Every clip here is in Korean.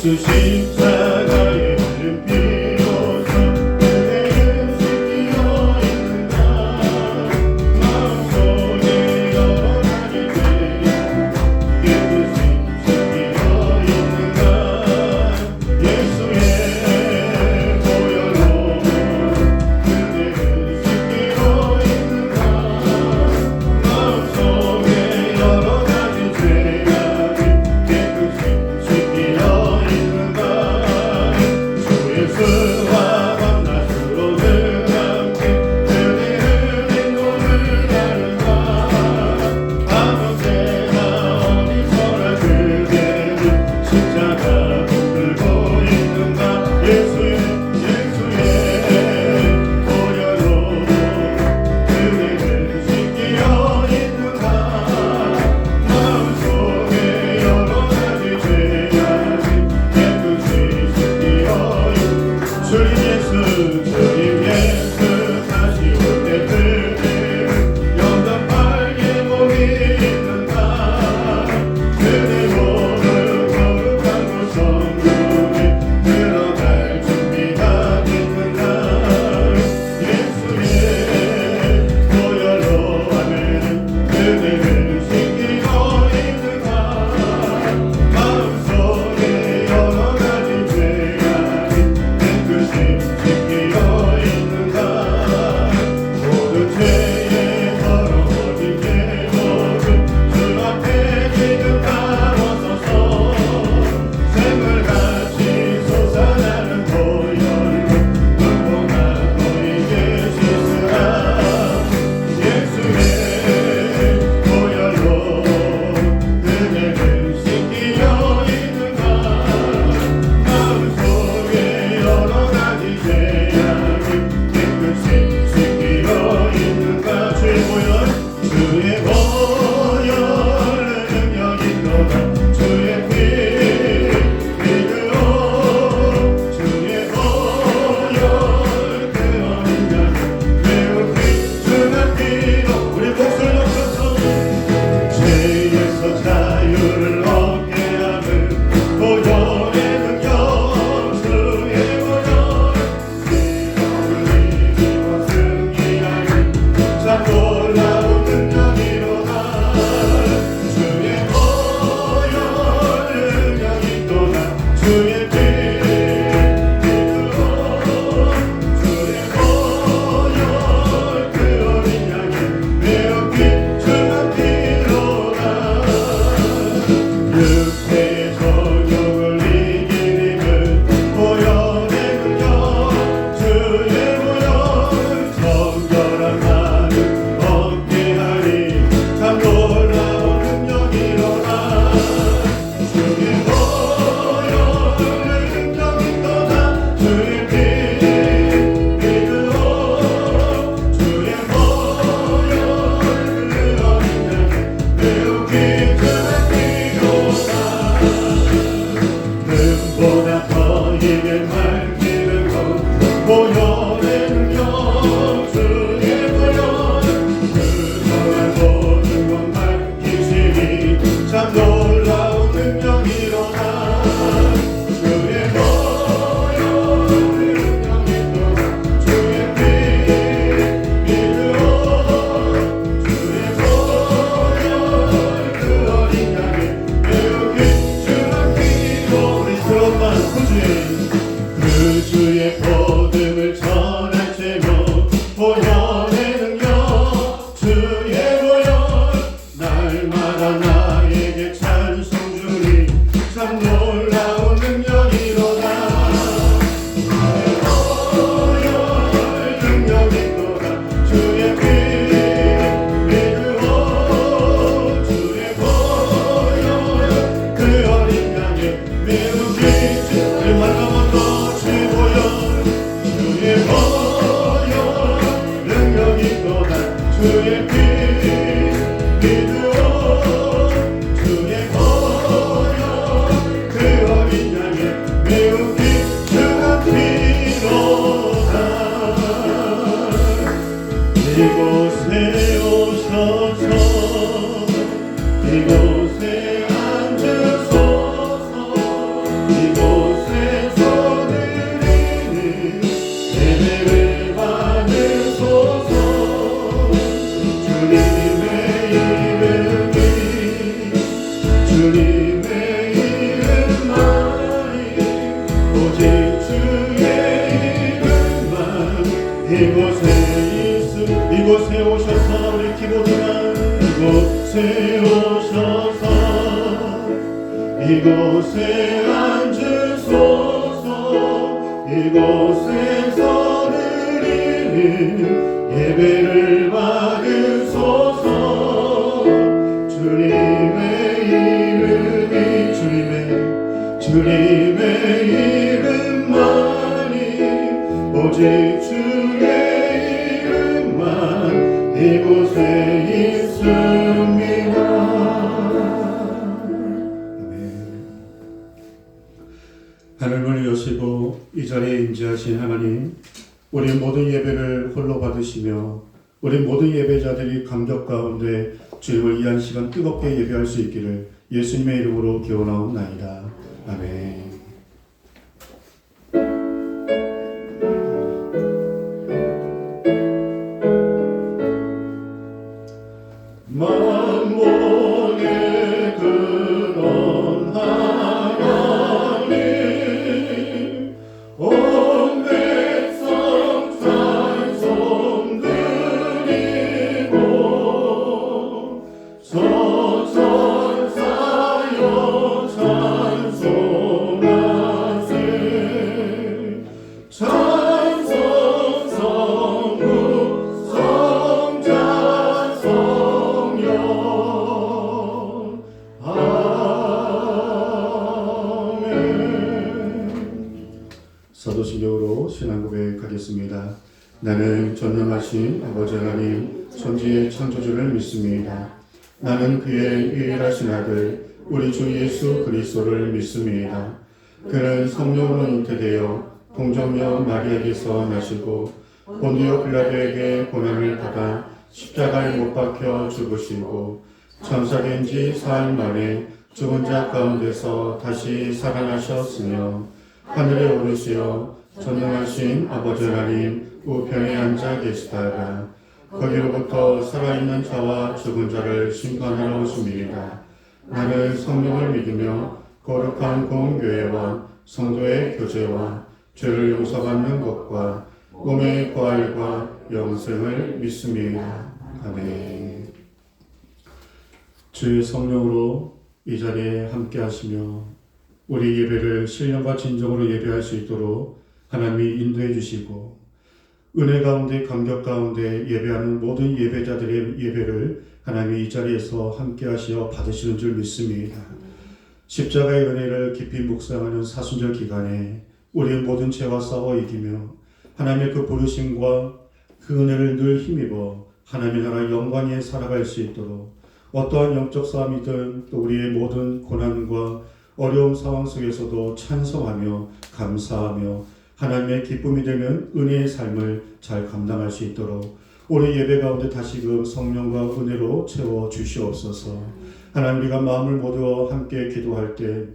예수 십자가의 이름 비로소 그대는 지키어 있는가 마음속에 여러 가지 죄악 깨끗이 지키어 있는가 예수의 보혈로 그대는 지키어 있는가 마음속에 여러 가지 죄악 깨끗이 지키어 있는가 주의 수와 밤낮으로는 함께 그대는 행동을 하는가 아무 때나 어디서나 그대는 십자가 붙들고 있는가 예수의 보혈로 그대는 지키어 있는가 마음속에 여러 가지 죄악이 깨끗이 지키어 있는가 주님 예수 다시 올 때쯤에 영접할게 몸이 있는가 그대 몸은 거룩한 곳 성전에 들어갈 준비가 됐는가 예수의 보혈로 하면 그대를 지키고 있는가 마음속에 여러 가지 죄악이 깨끗이 지키어 있는가 모든 죄에 더러워진 죄목은 주 앞에 지금 감아서서 샘물같이 솟아나는 보혈로 영원한 너에게 씻으라 예수의 보혈로 그대를 지키어 있는가 마음속에 여러 가지 죄악이 깨끗이 지키어 있는가 주의 보혈은 능력 있도다 주의 피 믿으오 주의 보혈 그 어린 양 매우 귀중한 피로 우리 목소리 높여서 죄에서 자유를 얻게 하는 보혈의 능력 주의 보혈 시험을 이기고 승리하는 참 놀라운 능력이로다 주의 보혈 능력 있도다 주의 피 믿으오 주의 보혈 그 어린 양의 매우 귀중한 피로다 육체의 정욕을 이긴 힘은 보혈의 능력 주의 보혈 정결한 마음 얻게 하리 참 놀라운 능력이로다 주의 보혈 능력 있도다 주의 피 믿으오 주의 보혈 그 어린 양의 매우 귀중한 피로다 눈보다 더 힘을 밝히는 것 보혈의 능력 주의 보혈 그동안 모든 것 밝히시니 참 놀라운 능력이로다 주의 보혈 능력 있도다 주의 피 믿으오 주의 보혈 그 어린 양의 매우 귀중한 피로 우리 트롯만 그 주의 복음을 전할 제목 보혈의 능력 주의 보혈 날마다 나에게 찬송 주니 참 놀라운 능력이로다 주의 보혈 능력 있도다 주의 피 믿으오 주의 보혈 그 어린 양의 매우 귀중한 마지막으로 주의 보혈 능력 있도다 주의 피 믿으오 주의 보혈 그 어린 양의 매우 귀중한 피로다 이곳에 오셔서 이곳에 앉으소서 이곳 오셔서 우리 기도드리는 이곳에 오셔서 이곳에 앉으소서. 이곳에서 드리는 예배를 받으소서. 주님의 이름이 주님의 이름만이 오직 주의 이름만 이곳에 있습니다. 아멘. 하늘문을 여시고 이 자리에 임재하신 하나님, 우리 모든 예배를 홀로 받으시며 우리 모든 예배자들이 감격 가운데 주님을 이 한 시간 뜨겁게 예배할 수 있기를 예수님의 이름으로 기원하옵나이다. 아멘. 만복의 근원 하나님, 온 백성 찬송 드리고 저천사여 찬송하세. 찬송 성부 성자 성령. 아멘. 사도신경으로 신앙 고백하겠습니다. 나는 전능하신 아버지 하나님 천지의 창조주를 믿습니다. 나는 그의 유일하신 아들 우리 주 예수 그리스도를 믿습니다. 그는 성령으로 잉태되어 동정녀 마리아에게서 나시고 본디오 빌라도에게 고난을 받아 십자가에 못 박혀 죽으시고 천사된 지 사흘 만에 죽은 자 가운데서 다시 살아나셨으며 하늘에 오르시어 전능하신 아버지 하나님 우편에 앉아 계시다가 거기로부터 살아있는 자와 죽은 자를 심판하러 오십니다. 나는 성령을 믿으며 거룩한 공교회와 성도의 교제와 죄를 용서받는 것과 몸의 부활과 영생을 믿습니다. 아멘. 주의 성령으로 이 자리에 함께 하시며 우리 예배를 신령과 진정으로 예배할 수 있도록 하나님이 인도해 주시고 은혜 가운데 감격 가운데 예배하는 모든 예배자들의 예배를 하나님이 이 자리에서 함께 하시어 받으시는 줄 믿습니다. 십자가의 은혜를 깊이 묵상하는 사순절 기간에 우리의 모든 죄와 싸워 이기며 하나님의 그 부르심과 그 은혜를 늘 힘입어 하나님의 나라 영광 위에 살아갈 수 있도록 어떠한 영적 싸움이든 또 우리의 모든 고난과 어려운 상황 속에서도 찬송하며 감사하며 하나님의 기쁨이 되는 은혜의 삶을 잘 감당할 수 있도록 올해 예배 가운데 다시금 성령과 은혜로 채워 주시옵소서. 하나님, 우리가 마음을 모두 함께 기도할 때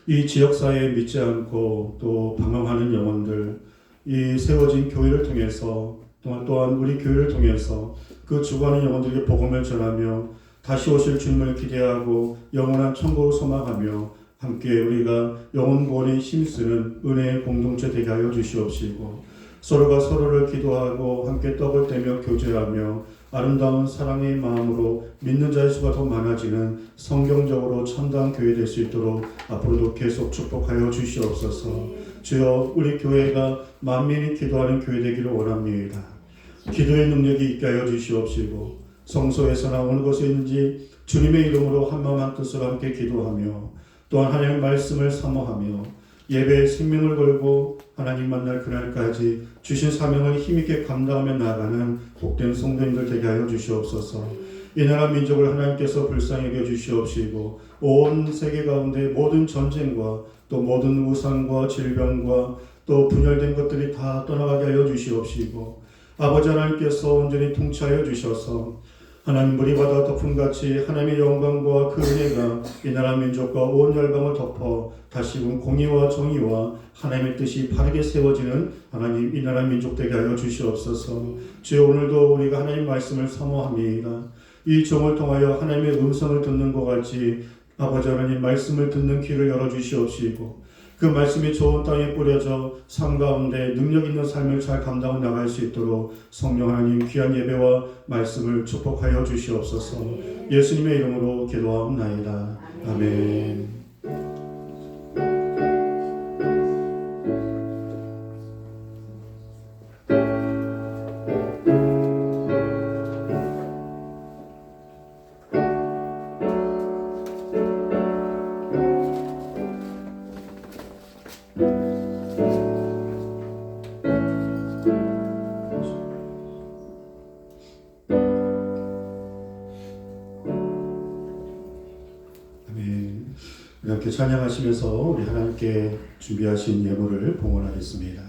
이 지역사회에 믿지 않고 또 방황하는 영혼들, 이 세워진 교회를 통해서 또한 우리 교회를 통해서 그 죽어가는 영혼들에게 복음을 전하며 다시 오실 주님을 기대하고 영원한 천국을 소망하며 함께 우리가 영혼 구원에 힘쓰는 은혜의 공동체 되게 하여 주시옵시고 서로가 서로를 기도하고 함께 떡을 떼며 교제하며 아름다운 사랑의 마음으로 믿는 자의 수가 더 많아지는 성경적으로 참다운 교회 될 수 있도록 앞으로도 계속 축복하여 주시옵소서. 주여, 우리 교회가 만민이 기도하는 교회 되기를 원합니다. 기도의 능력이 있게 하여 주시옵시고 성소에서나 어느 곳에 있는지 주님의 이름으로 한마음 한뜻으로 함께 기도하며 또한 하나님의 말씀을 사모하며 예배에 생명을 걸고 하나님 만날 그날까지 주신 사명을 힘있게 감당하며 나아가는 복된 성도님들 되게 하여 주시옵소서. 이 나라 민족을 하나님께서 불쌍히 여겨 주시옵시고 온 세계 가운데 모든 전쟁과 또 모든 우상과 질병과 또 분열된 것들이 다 떠나가게 하여 주시옵시고 아버지 하나님께서 온전히 통치하여 주셔서 하나님 물이바다 덮음같이 하나님의 영광과 그 은혜가 이 나라 민족과 온 열방을 덮어 다시금 공의와 정의와 하나님의 뜻이 바르게 세워지는 하나님 이 나라 민족 되게 하여 주시옵소서. 주여, 오늘도 우리가 하나님 말씀을 사모합니다. 이 종을 통하여 하나님의 음성을 듣는 것 같이 아버지 하나님 말씀을 듣는 귀를 열어주시옵시고 그 말씀이 좋은 땅에 뿌려져 삶 가운데 능력 있는 삶을 잘 감당해 나갈 수 있도록 성령 하나님 귀한 예배와 말씀을 축복하여 주시옵소서. 예수님의 이름으로 기도하옵나이다. 아멘. 이렇게 찬양하시면서 우리 하나님께 준비하신 예물을 봉헌하겠습니다.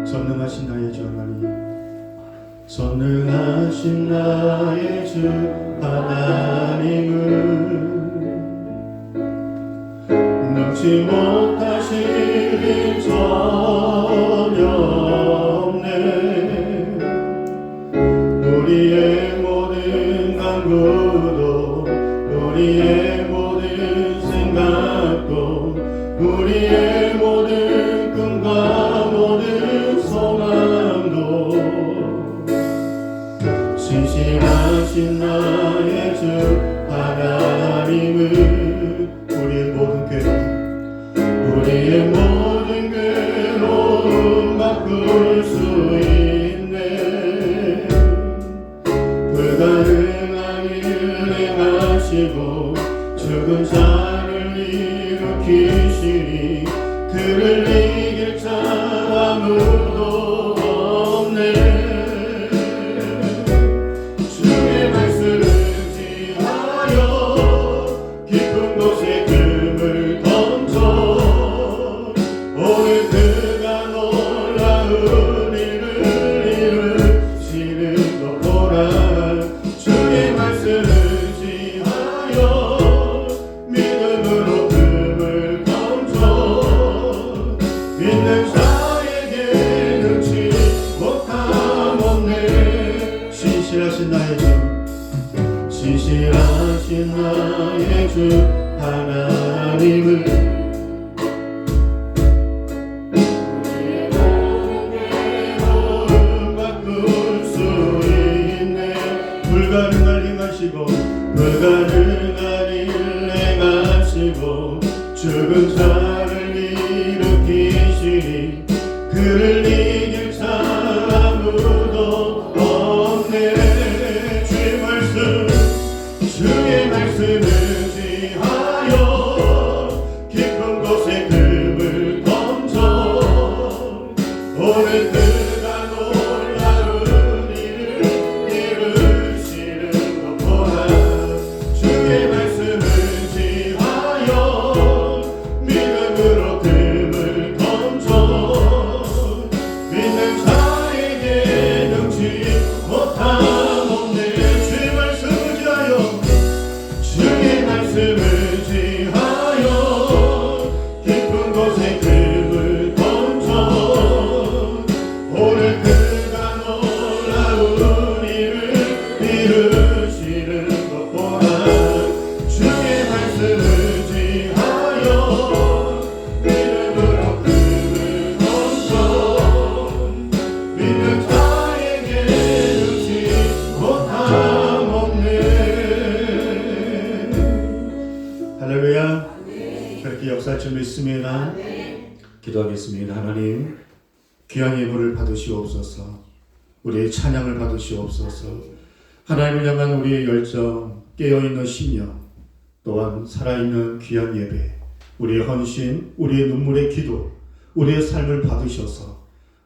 전능하신 나의 주 하나님, 전능하신 나의 주 하나님은 능치 못하실 일 전혀 없네. 우리의 모든 간구도 우리의 모든 생각도 우리의 모든 꿈과 모든 소망도 신실하신 나의 주 하나님은 우리의 모든 우리의 모든 괴로움 바꿀 수 있네. 불가능한 일을 행하시고 죽은 자를 일으키시니 그를 이길 자 아무도 없네. 주의 말씀을 지하여 깊은 곳에 금을 오늘 그가 놀라운 일을 이루시는 것 보라. 주의 말씀을 지하여 믿음으로 금을 던져 믿는 자에게 능치 못함 없네. 신실하신 나의 주, 신실하신 나의 주 하나님을 불가능한 일 행하시고 죽은 자를 일으키시니 그를 이길 자 아무도 없네. 주의 말씀을 지하여 깊은 곳에 금을 던져 오늘 그가 놀라운 일을 이루시는 것 보라. 주의 말씀을 지하여 믿음으로 금을 던져 믿는 자에게 능치 못함 없네. 주의 말씀을 지하여 주의 말씀을 지하여 깊은 곳에 금을 던져 오늘 그가 놀라운 일을 이루시는 것 보라. 주의 말씀을 지하여 믿음으로 금을 던져 믿는 자에게 능치 못함 없네. 할렐루야. 그렇게 역사할 줄 믿습니다. 기도하겠습니다. 하나님, 귀한 예물을 받으시옵소서. 우리의 찬양을 받으시옵소서. 하나님을 향한 우리의 열정, 깨어있는 심령, 또한 살아있는 귀한 예배, 우리의 헌신, 우리의 눈물의 기도, 우리의 삶을 받으셔서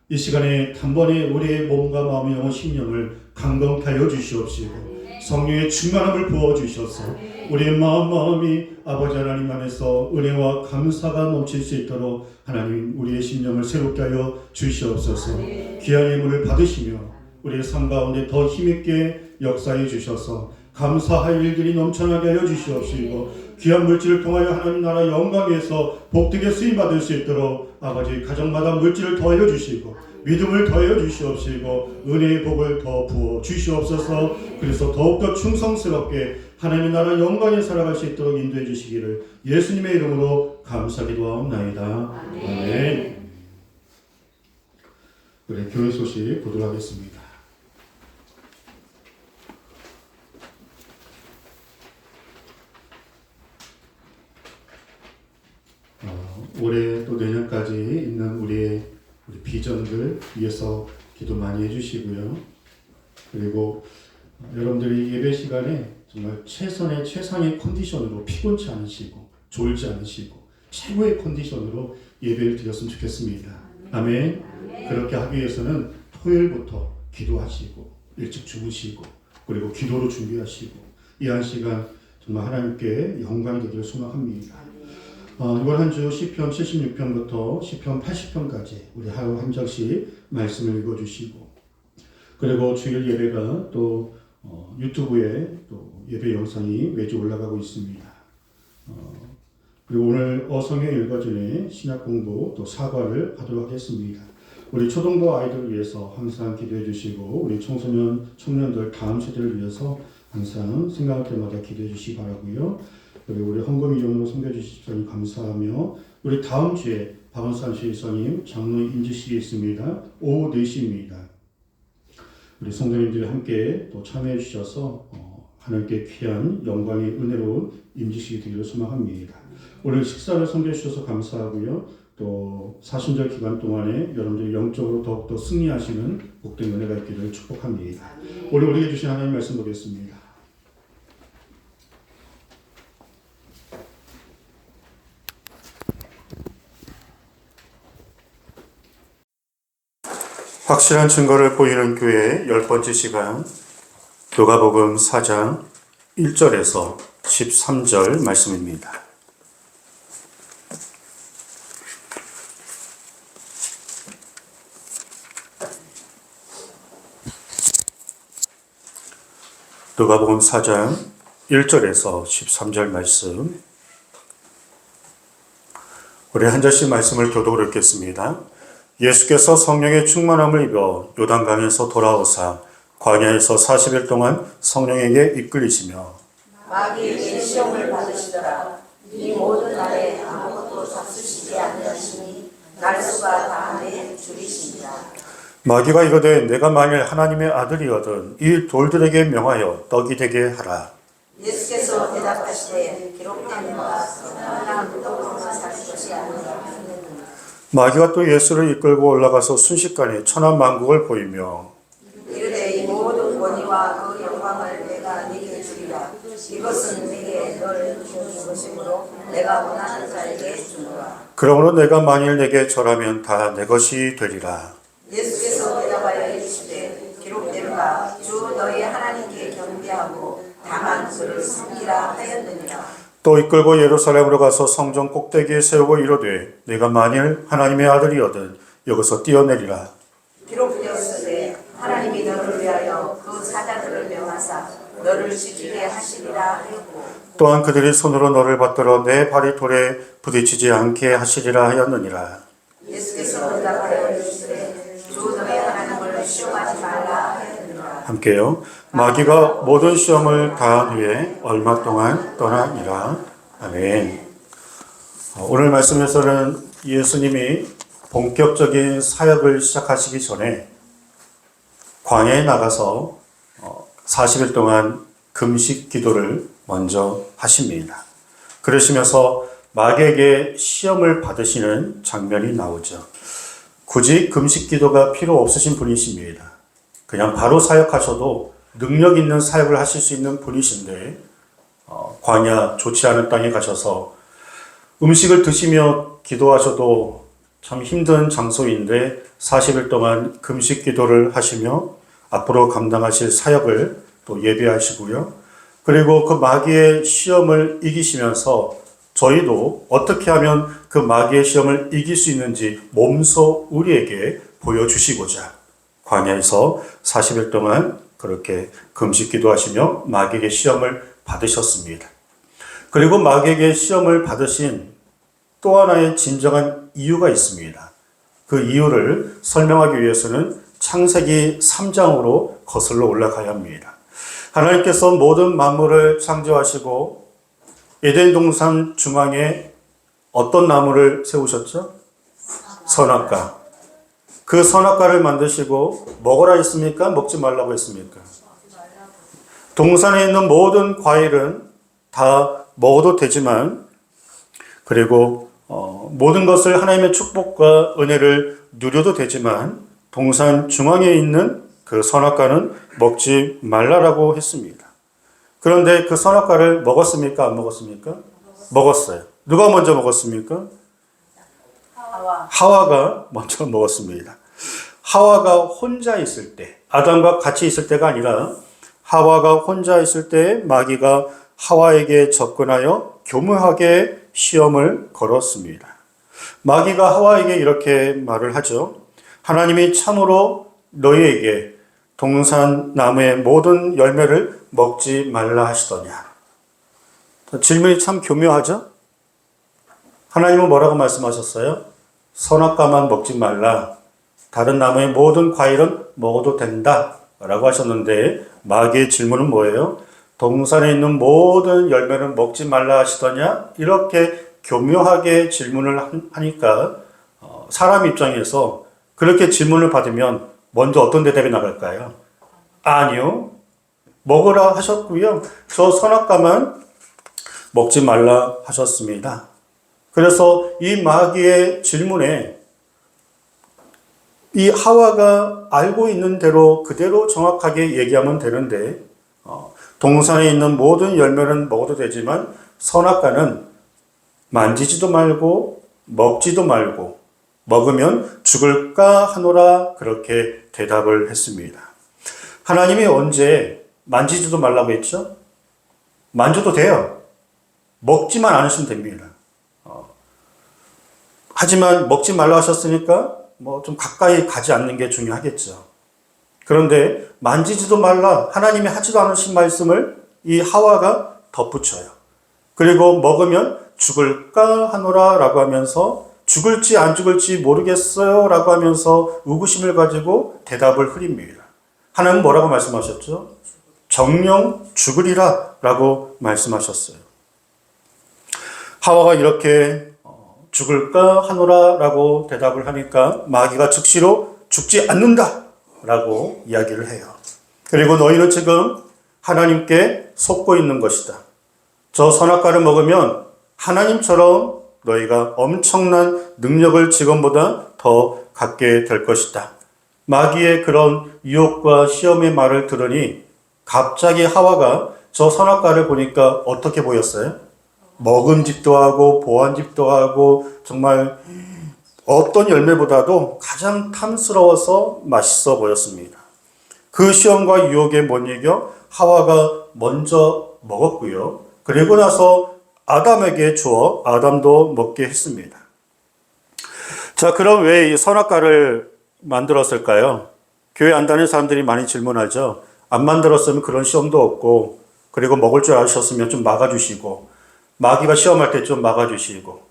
이 시간에 단번에 우리의 몸과 마음, 영혼, 심령을 강건케 하여 주시옵시고 성령의 충만함을 부어주셔서 우리의 마음이 아버지 하나님 안에서 은혜와 감사가 넘칠 수 있도록 하나님 우리의 심령을 새롭게 하여 주시옵소서. 귀한 예물을 받으시며 우리의 삶 가운데 더 힘있게 역사해 주셔서 감사할 일들이 넘쳐나게 하여 주시옵시고 귀한 물질을 통하여 하나님 나라 영광에서 복되게 쓰임받을 수 있도록 아버지 가정마다 물질을 더하여 주시고 믿음을 더하여 주시옵시고 은혜의 복을 더 부어 주시옵소서. 그래서 더욱더 충성스럽게 하나님의 나라 영광에 살아갈 수 있도록 인도해 주시기를 예수님의 이름으로 감사기도하옵나이다. 아멘. 우리 교회 소식 보도록 하겠습니다. 올해 또 내년까지 있는 우리 비전들 위해서 기도 많이 해주시고요. 그리고 여러분들이 예배 시간에 정말 최상의 컨디션으로 피곤치 않으시고 졸지 않으시고 최고의 컨디션으로 예배를 드렸으면 좋겠습니다. 아멘. 그렇게 하기 위해서는 토요일부터 기도하시고 일찍 주무시고 그리고 기도로 준비하시고 이 한 시간 정말 하나님께 영광이 되기를 소망합니다. 이번 한 주 시편 76편부터 시편 80편까지 우리 하루 한 절씩 말씀을 읽어주시고 그리고 주일 예배가 또 유튜브에 또 예배 영상이 매주 올라가고 있습니다. 그리고 오늘 어성경 일과전에 신약 공부 또 사과를 하도록 하겠습니다. 우리 초등부 아이들을 위해서 항상 기도해 주시고 우리 청소년 청년들 다음 세대를 위해서 항상 생각할 때마다 기도해 주시기 바라고요. 그리고 우리 헌금 이용으로 섬겨주신 집사님 감사하며 우리 다음 주에 박원산 시사님 장로 임지식이 있습니다. 오후 4시입니다. 우리 성도님들이 함께 또 참여해 주셔서 하나님께 귀한 영광의 은혜로운 임지식이 되기를 소망합니다. 오늘 식사를 섬겨 주셔서 감사하고요. 또 사순절 기간 동안에 여러분들이 영적으로 더욱더 승리하시는 복된 은혜가 있기를 축복합니다. 오늘 우리에게 주신 하나님 말씀 보겠습니다. 확실한 증거를 보이는 교회 10번째 시간 누가복음 4장 1절에서 13절 말씀입니다. 누가복음 4장 1절에서 13절 말씀 우리 한 절씩 말씀을 교독을 읽겠습니다. 예수께서 성령의 충만함을 입어 요단강에서 돌아오사 광야에서 40일 동안 성령에게 이끌리시며 마귀에게 시험을 받으시더라. 이 모든 날에 아무것도 잡수시지 아니하시니 날수가 다함에 줄이십니다. 마귀가 이르되 내가 만일 하나님의 아들이거든 이 돌들에게 명하여 떡이 되게 하라. 예수께서 대답하시되 기록된 바 사람 떡으로만 살 것이 아니라 마귀가 또 예수를 이끌고 올라가서 순식간에 천하만국을 보이며 이르되 이 모든 권위와 그 영광을 내가 네게 주리라. 이것은 네게 너를 주는 것이므로 내가 원하는 자에게 주노라. 그러므로 내가 만일 내게 절하면 다 내 것이 되리라. 예수께서 대답하여 이르시되 기록된 바 주 너희 하나님께 경배하고 다만 그를 섬기라 하였느니라. 또 이끌고 예루살렘으로 가서 성전 꼭대기에 세우고 이르되 내가 만일 하나님의 아들이거든 여기서 뛰어내리라. 기록되었으되 하나님이 너를 위하여 그 사자들을 명하사 너를 지키게 하시리라 하였고 또한 그들이 손으로 너를 받들어 내 발이 돌에 부딪히지 않게 하시리라 하였느니라. 예수께서 대답하여 이르시되 주 너의 하나님을 시험하지 말라 하였느니라. 함께요. 마귀가 모든 시험을 다한 후에 얼마 동안 떠나니라. 아멘. 오늘 말씀에서는 예수님이 본격적인 사역을 시작하시기 전에 광야에 나가서 40일 동안 금식 기도를 먼저 하십니다. 그러시면서 마귀에게 시험을 받으시는 장면이 나오죠. 굳이 금식 기도가 필요 없으신 분이십니다. 그냥 바로 사역하셔도 능력 있는 사역을 하실 수 있는 분이신데 광야 좋지 않은 땅에 가셔서 음식을 드시며 기도하셔도 참 힘든 장소인데 40일 동안 금식 기도를 하시며 앞으로 감당하실 사역을 또 예비하시고요. 그리고 그 마귀의 시험을 이기시면서 저희도 어떻게 하면 그 마귀의 시험을 이길 수 있는지 몸소 우리에게 보여주시고자 광야에서 40일 동안 그 그렇게 금식 기도하시며 마귀에게 시험을 받으셨습니다. 그리고 마귀에게 시험을 받으신 또 하나의 진정한 이유가 있습니다. 그 이유를 설명하기 위해서는 창세기 3장으로 거슬러 올라가야 합니다. 하나님께서 모든 만물을 창조하시고 에덴 동산 중앙에 어떤 나무를 세우셨죠? 선악과. 그 선악과를 만드시고 먹으라 했습니까? 먹지 말라고 했습니까? 동산에 있는 모든 과일은 다 먹어도 되지만, 그리고 모든 것을 하나님의 축복과 은혜를 누려도 되지만 동산 중앙에 있는 그 선악과는 먹지 말라라고 했습니다. 그런데 그 선악과를 먹었습니까? 안 먹었습니까? 먹었어요. 누가 먼저 먹었습니까? 하와가 먼저 먹었습니다. 하와가 혼자 있을 때, 아담과 같이 있을 때가 아니라 하와가 혼자 있을 때 마귀가 하와에게 접근하여 교묘하게 시험을 걸었습니다. 마귀가 하와에게 이렇게 말을 하죠. 하나님이 참으로 너희에게 동산 나무의 모든 열매를 먹지 말라 하시더냐. 질문이 참 교묘하죠? 하나님은 뭐라고 말씀하셨어요? 선악과만 먹지 말라. 다른 나무의 모든 과일은 먹어도 된다. 라고 하셨는데 마귀의 질문은 뭐예요? 동산에 있는 모든 열매는 먹지 말라 하시더냐? 이렇게 교묘하게 질문을 하니까 사람 입장에서 그렇게 질문을 받으면 먼저 어떤 대답이 나갈까요? 아니요. 먹으라 하셨고요. 저 선악과만 먹지 말라 하셨습니다. 그래서 이 마귀의 질문에 이 하와가 알고 있는 대로 그대로 정확하게 얘기하면 되는데 동산에 있는 모든 열매는 먹어도 되지만 선악과는 만지지도 말고 먹지도 말고 먹으면 죽을까 하노라 그렇게 대답을 했습니다. 하나님이 언제 만지지도 말라고 했죠? 만져도 돼요. 먹지만 않으시면 됩니다. 하지만 먹지 말라 하셨으니까 좀 가까이 가지 않는 게 중요하겠죠. 그런데 만지지도 말라 하나님이 하지도 않으신 말씀을 이 하와가 덧붙여요. 그리고 먹으면 죽을까 하노라 라고 하면서 죽을지 안 죽을지 모르겠어요 라고 하면서 의구심을 가지고 대답을 흐립니다. 하나님은 뭐라고 말씀하셨죠? 정령 죽으리라 라고 말씀하셨어요. 하와가 이렇게 죽을까 하노라 라고 대답을 하니까 마귀가 즉시로 죽지 않는다 라고 이야기를 해요. 그리고 너희는 지금 하나님께 속고 있는 것이다. 저 선악과를 먹으면 하나님처럼 너희가 엄청난 능력을 지금보다 더 갖게 될 것이다. 마귀의 그런 유혹과 시험의 말을 들으니 갑자기 하와가 저 선악과를 보니까 어떻게 보였어요? 먹음직도 하고 보안직도 하고 정말 어떤 열매보다도 가장 탐스러워서 맛있어 보였습니다. 그 시험과 유혹에 못 이겨 하와가 먼저 먹었고요. 그리고 나서 아담에게 주어 아담도 먹게 했습니다. 자, 그럼 왜 이 선악과를 만들었을까요? 교회 안 다니는 사람들이 많이 질문하죠. 안 만들었으면 그런 시험도 없고, 그리고 먹을 줄 아셨으면 좀 막아주시고, 마귀가 시험할 때 좀 막아주시고,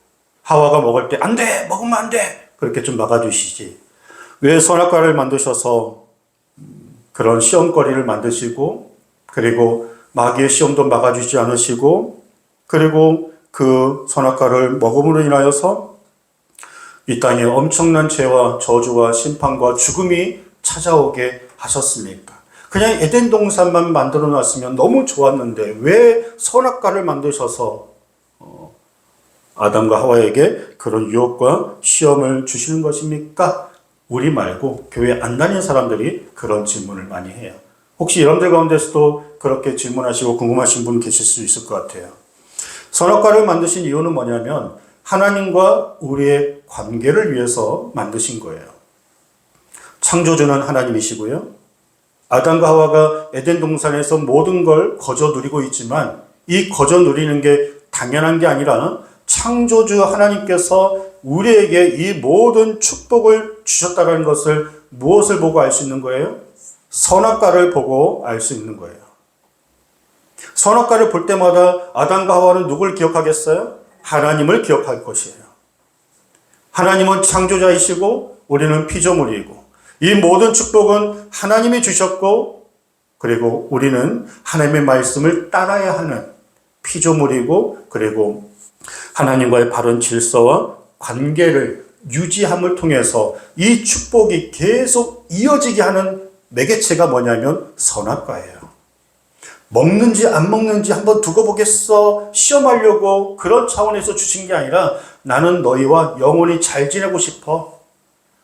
하와가 먹을 때 안 돼! 먹으면 안 돼! 그렇게 좀 막아주시지. 왜 선악과를 만드셔서 그런 시험거리를 만드시고, 그리고 마귀의 시험도 막아주지 않으시고, 그리고 그 선악과를 먹음으로 인하여서 이 땅에 엄청난 죄와 저주와 심판과 죽음이 찾아오게 하셨습니까? 그냥 에덴 동산만 만들어 놨으면 너무 좋았는데 왜 선악과를 만드셔서 아담과 하와에게 그런 유혹과 시험을 주시는 것입니까? 우리 말고 교회 안 다니는 사람들이 그런 질문을 많이 해요. 혹시 여러분들 가운데서도 그렇게 질문하시고 궁금하신 분 계실 수 있을 것 같아요. 선악과를 만드신 이유는 뭐냐면 하나님과 우리의 관계를 위해서 만드신 거예요. 창조주는 하나님이시고요. 아담과 하와가 에덴 동산에서 모든 걸 거저 누리고 있지만 이 거저 누리는 게 당연한 게 아니라 창조주 하나님께서 우리에게 이 모든 축복을 주셨다는 것을 무엇을 보고 알 수 있는 거예요? 선악과를 보고 알 수 있는 거예요. 선악과를 볼 때마다 아담과 하와는 누굴 기억하겠어요? 하나님을 기억할 것이에요. 하나님은 창조자이시고 우리는 피조물이고 이 모든 축복은 하나님이 주셨고 그리고 우리는 하나님의 말씀을 따라야 하는 피조물이고 그리고 하나님과의 바른 질서와 관계를 유지함을 통해서 이 축복이 계속 이어지게 하는 매개체가 뭐냐면 선악과예요. 먹는지 안 먹는지 한번 두고 보겠어 시험하려고 그런 차원에서 주신 게 아니라 나는 너희와 영원히 잘 지내고 싶어.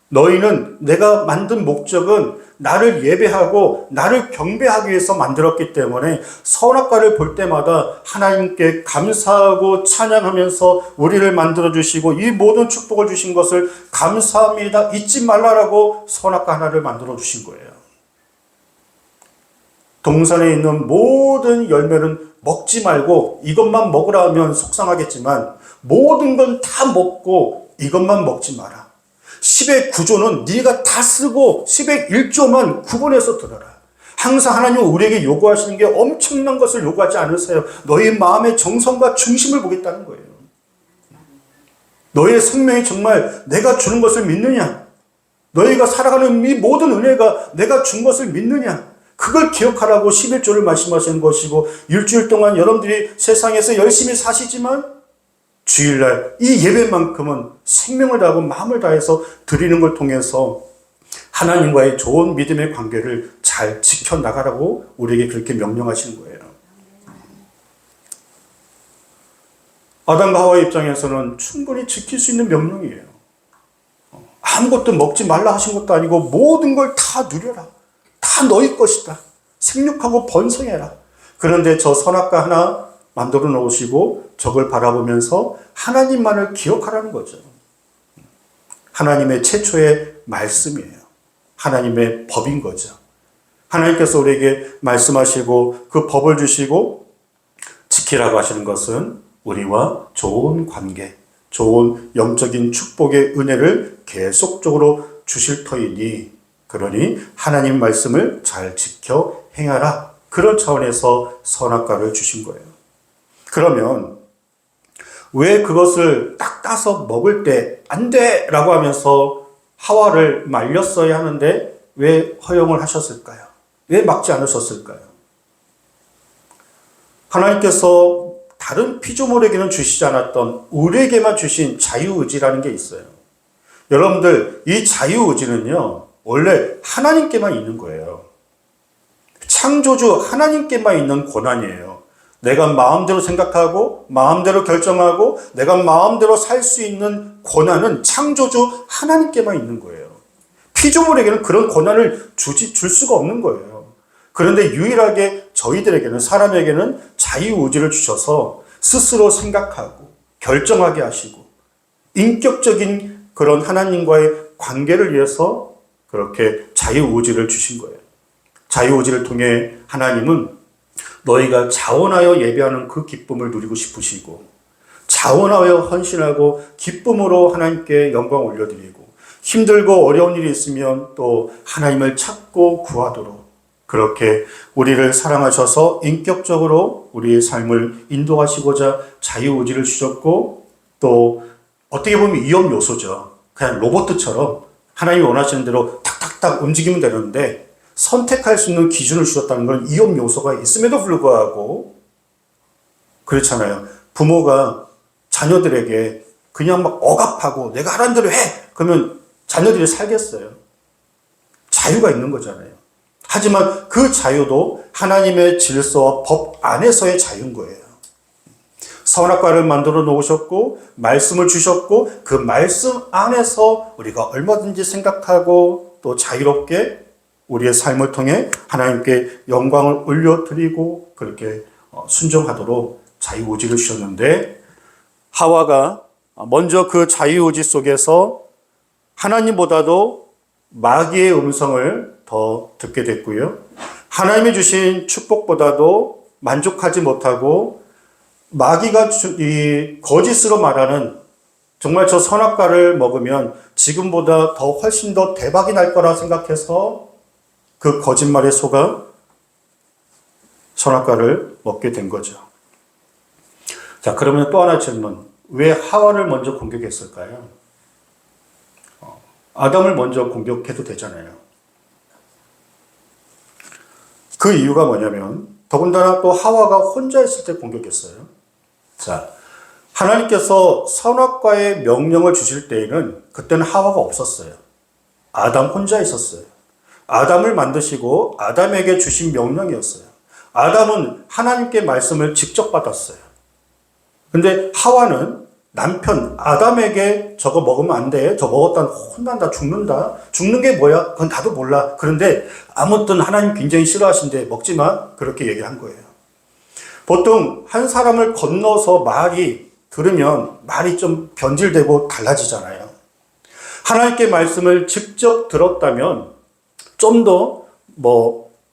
너희는 내가 만든 목적은 나를 예배하고 나를 경배하기 위해서 만들었기 때문에 선악과를 볼 때마다 하나님께 감사하고 찬양하면서 우리를 만들어주시고 이 모든 축복을 주신 것을 감사합니다. 잊지 말라라고 선악과 하나를 만들어주신 거예요. 동산에 있는 모든 열매는 먹지 말고 이것만 먹으라 하면 속상하겠지만 모든 건 다 먹고 이것만 먹지 마라. 10의 9조는 네가 다 쓰고 10의 1조만 구분해서 들어라. 항상 하나님은 우리에게 요구하시는 게 엄청난 것을 요구하지 않으세요. 너희 마음의 정성과 중심을 보겠다는 거예요. 너희의 생명이 정말 내가 주는 것을 믿느냐? 너희가 살아가는 이 모든 은혜가 내가 준 것을 믿느냐? 그걸 기억하라고 11조를 말씀하시는 것이고 일주일 동안 여러분들이 세상에서 열심히 사시지만 주일날 이 예배만큼은 생명을 다하고 마음을 다해서 드리는 걸 통해서 하나님과의 좋은 믿음의 관계를 잘 지켜나가라고 우리에게 그렇게 명령하시는 거예요. 아담과 하와의 입장에서는 충분히 지킬 수 있는 명령이에요. 아무것도 먹지 말라 하신 것도 아니고 모든 걸 다 누려라. 다 너희 것이다. 생육하고 번성해라. 그런데 저 선악과 하나 만들어 놓으시고 저걸 바라보면서 하나님만을 기억하라는 거죠. 하나님의 최초의 말씀이에요. 하나님의 법인 거죠. 하나님께서 우리에게 말씀하시고 그 법을 주시고 지키라고 하시는 것은 우리와 좋은 관계, 좋은 영적인 축복의 은혜를 계속적으로 주실 터이니 그러니 하나님 말씀을 잘 지켜 행하라. 그런 차원에서 선악과를 주신 거예요. 그러면 왜 그것을 딱 따서 먹을 때 안 돼! 라고 하면서 하와를 말렸어야 하는데 왜 허용을 하셨을까요? 왜 막지 않으셨을까요? 하나님께서 다른 피조물에게는 주시지 않았던 우리에게만 주신 자유의지라는 게 있어요. 여러분들 이 자유의지는요 원래 하나님께만 있는 거예요. 창조주 하나님께만 있는 권한이에요. 내가 마음대로 생각하고 마음대로 결정하고 내가 마음대로 살 수 있는 권한은 창조주 하나님께만 있는 거예요. 피조물에게는 그런 권한을 줄 수가 없는 거예요. 그런데 유일하게 저희들에게는 사람에게는 자유의지를 주셔서 스스로 생각하고 결정하게 하시고 인격적인 그런 하나님과의 관계를 위해서 그렇게 자유의지를 주신 거예요. 자유의지를 통해 하나님은 너희가 자원하여 예배하는 그 기쁨을 누리고 싶으시고 자원하여 헌신하고 기쁨으로 하나님께 영광 올려드리고 힘들고 어려운 일이 있으면 또 하나님을 찾고 구하도록 그렇게 우리를 사랑하셔서 인격적으로 우리의 삶을 인도하시고자 자유의지를 주셨고 또 어떻게 보면 위험 요소죠. 그냥 로봇처럼 하나님이 원하시는 대로 탁탁탁 움직이면 되는데 선택할 수 있는 기준을 주셨다는 건 위험 요소가 있음에도 불구하고 그렇잖아요. 부모가 자녀들에게 그냥 막 억압하고 내가 하라는 대로 해! 그러면 자녀들이 살겠어요. 자유가 있는 거잖아요. 하지만 그 자유도 하나님의 질서와 법 안에서의 자유인 거예요. 선악과를 만들어 놓으셨고 말씀을 주셨고 그 말씀 안에서 우리가 얼마든지 생각하고 또 자유롭게 우리의 삶을 통해 하나님께 영광을 올려드리고 그렇게 순종하도록 자유의지를 주셨는데 하와가 먼저 그 자유의지 속에서 하나님보다도 마귀의 음성을 더 듣게 됐고요. 하나님이 주신 축복보다도 만족하지 못하고 마귀가 이 거짓으로 말하는 정말 저 선악과를 먹으면 지금보다 더 훨씬 더 대박이 날 거라 생각해서 그 거짓말에 속아 선악과를 먹게 된 거죠. 자, 그러면 또 하나 질문. 왜 하와를 먼저 공격했을까요? 아담을 먼저 공격해도 되잖아요. 그 이유가 뭐냐면 더군다나 또 하와가 혼자 있을 때 공격했어요. 자, 하나님께서 선악과의 명령을 주실 때에는 그때는 하와가 없었어요. 아담 혼자 있었어요. 아담을 만드시고 아담에게 주신 명령이었어요. 아담은 하나님께 말씀을 직접 받았어요. 근데 하와는 남편 아담에게 저거 먹으면 안 돼. 저거 먹었다 혼난다, 죽는다. 죽는 게 뭐야? 그건 나도 몰라. 그런데 아무튼 하나님 굉장히 싫어하신데 먹지 마. 그렇게 얘기한 거예요. 보통 한 사람을 건너서 말이 들으면 말이 좀 변질되고 달라지잖아요. 하나님께 말씀을 직접 들었다면 좀 더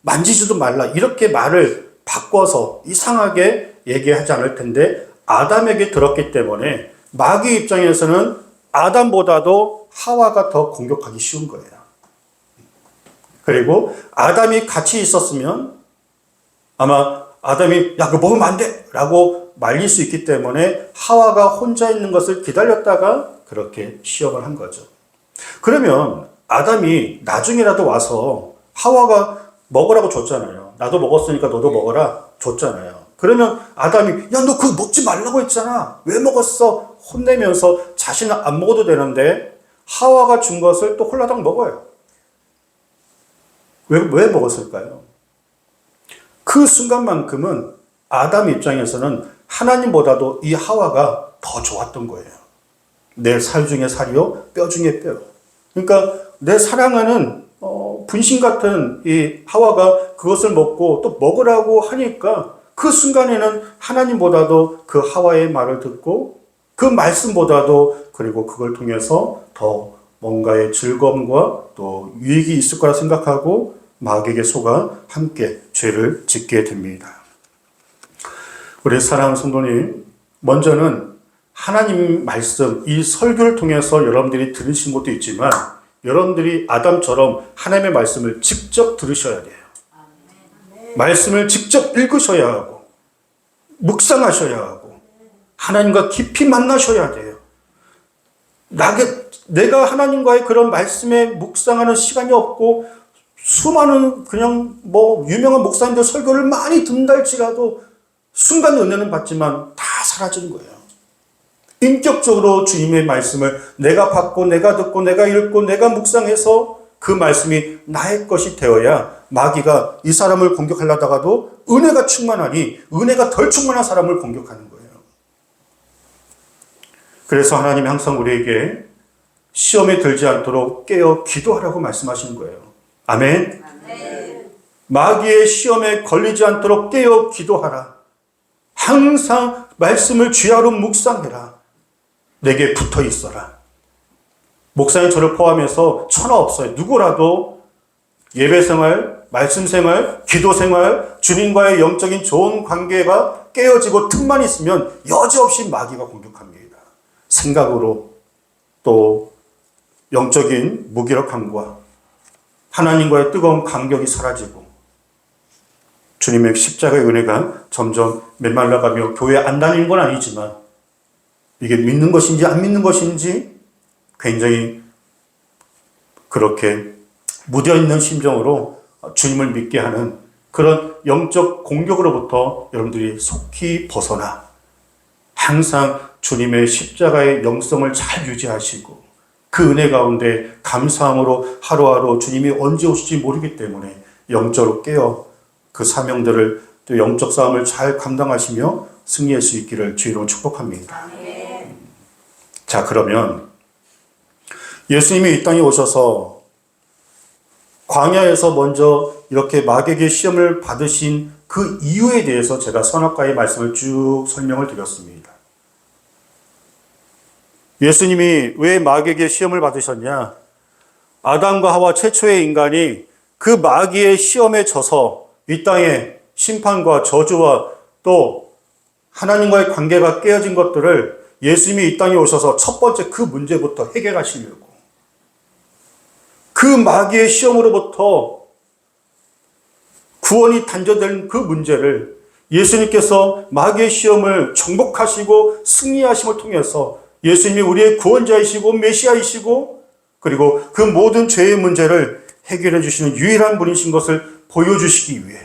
만지지도 말라. 이렇게 말을 바꿔서 이상하게 얘기하지 않을 텐데 아담에게 들었기 때문에 마귀 입장에서는 아담보다도 하와가 더 공격하기 쉬운 거예요. 그리고 아담이 같이 있었으면 아마 아담이 야, 그거 먹으면 안 돼! 라고 말릴 수 있기 때문에 하와가 혼자 있는 것을 기다렸다가 그렇게 시험을 한 거죠. 그러면 아담이 나중에라도 와서 하와가 먹으라고 줬잖아요. 나도 먹었으니까 너도 먹어라 줬잖아요. 그러면 아담이 야, 너 그거 먹지 말라고 했잖아. 왜 먹었어? 혼내면서 자신은 안 먹어도 되는데 하와가 준 것을 또 홀라당 먹어요. 왜 먹었을까요? 그 순간만큼은 아담 입장에서는 하나님보다도 이 하와가 더 좋았던 거예요. 내 살 중에 살이요, 뼈 중에 뼈. 그러니까 내 사랑하는 분신 같은 이 하와가 그것을 먹고 또 먹으라고 하니까 그 순간에는 하나님보다도 그 하와의 말을 듣고 그 말씀보다도 그리고 그걸 통해서 더 뭔가의 즐거움과 또 유익이 있을 거라 생각하고 마귀에게 속아 함께 죄를 짓게 됩니다. 우리 사랑하는 성도님, 먼저는 하나님 말씀, 이 설교를 통해서 여러분들이 들으신 것도 있지만 여러분들이 아담처럼 하나님의 말씀을 직접 들으셔야 돼요. 말씀을 직접 읽으셔야 하고 묵상하셔야 하고 하나님과 깊이 만나셔야 돼요. 내가 하나님과의 그런 말씀에 묵상하는 시간이 없고 수많은 그냥 유명한 목사님들 설교를 많이 듣는다 할지라도 순간 은혜는 받지만 다 사라지는 거예요. 인격적으로 주님의 말씀을 내가 받고 내가 듣고 내가 읽고 내가 묵상해서 그 말씀이 나의 것이 되어야 마귀가 이 사람을 공격하려다가도 은혜가 충만하니 은혜가 덜 충만한 사람을 공격하는 거예요. 그래서 하나님이 항상 우리에게 시험에 들지 않도록 깨어 기도하라고 말씀하시는 거예요. 아멘. 아멘. 마귀의 시험에 걸리지 않도록 깨어 기도하라. 항상 말씀을 쥐하로 묵상해라. 내게 붙어 있어라. 목사님 저를 포함해서 천하 없어요. 누구라도 예배생활, 말씀생활, 기도생활, 주님과의 영적인 좋은 관계가 깨어지고 틈만 있으면 여지없이 마귀가 공격합니다. 생각으로 또 영적인 무기력함과 하나님과의 뜨거운 감격이 사라지고 주님의 십자가의 은혜가 점점 메말라가며 교회에 안 다니는 건 아니지만 이게 믿는 것인지 안 믿는 것인지 굉장히 그렇게 무뎌있는 심정으로 주님을 믿게 하는 그런 영적 공격으로부터 여러분들이 속히 벗어나 항상 주님의 십자가의 영성을 잘 유지하시고 그 은혜 가운데 감사함으로 하루하루 주님이 언제 오실지 모르기 때문에 영적으로 깨어 그 사명들을 또 영적 싸움을 잘 감당하시며 승리할 수 있기를 주의로 축복합니다. 자, 그러면 예수님이 이 땅에 오셔서 광야에서 먼저 이렇게 마귀에게 시험을 받으신 그 이유에 대해서 제가 선악과의 말씀을 쭉 설명을 드렸습니다. 예수님이 왜 마귀에게 시험을 받으셨냐? 아담과 하와 최초의 인간이 그 마귀의 시험에 져서 이 땅에 심판과 저주와 또 하나님과의 관계가 깨어진 것들을 예수님이 이 땅에 오셔서 첫 번째 그 문제부터 해결하시려고 그 마귀의 시험으로부터 구원이 단절된 그 문제를 예수님께서 마귀의 시험을 정복하시고 승리하심을 통해서 예수님이 우리의 구원자이시고 메시아이시고 그리고 그 모든 죄의 문제를 해결해 주시는 유일한 분이신 것을 보여주시기 위해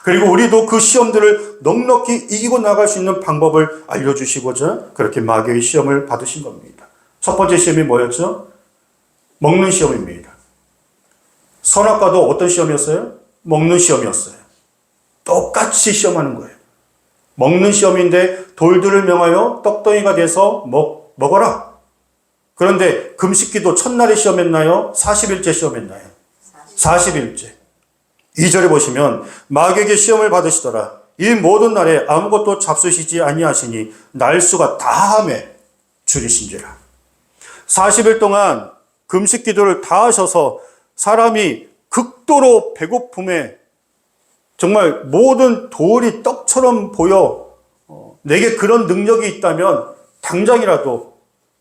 그리고 우리도 그 시험들을 넉넉히 이기고 나갈 수 있는 방법을 알려주시고자 그렇게 마귀의 시험을 받으신 겁니다. 첫 번째 시험이 뭐였죠? 먹는 시험입니다. 선악과도 어떤 시험이었어요? 먹는 시험이었어요. 똑같이 시험하는 거예요. 먹는 시험인데 돌들을 명하여 떡덩이가 돼서 먹어라. 그런데 금식기도 첫날에 시험했나요? 40일째 시험했나요? 40일째. 2절에 보시면 마귀에게 시험을 받으시더라. 이 모든 날에 아무것도 잡수시지 아니하시니 날수가 다함에 줄이신지라. 40일 동안 금식 기도를 다 하셔서 사람이 극도로 배고픔에 정말 모든 돌이 떡처럼 보여 내게 그런 능력이 있다면 당장이라도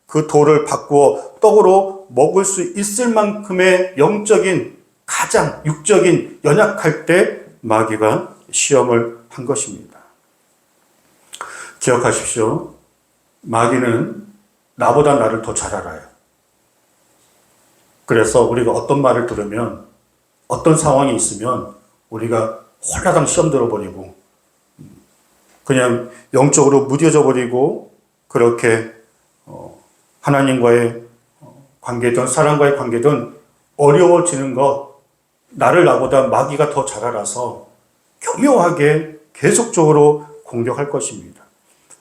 그 돌을 바꾸어 떡으로 먹을 수 있을 만큼의 영적인 가장 육적인 연약할 때 마귀가 시험을 한 것입니다. 기억하십시오. 마귀는 나보다 나를 더 잘 알아요. 그래서 우리가 어떤 말을 들으면 어떤 상황이 있으면 우리가 홀라당 시험 들어버리고 그냥 영적으로 무뎌져 버리고 그렇게 하나님과의 관계든 사람과의 관계든 어려워지는 것 나를 나보다 마귀가 더 잘 알아서 교묘하게 계속적으로 공격할 것입니다.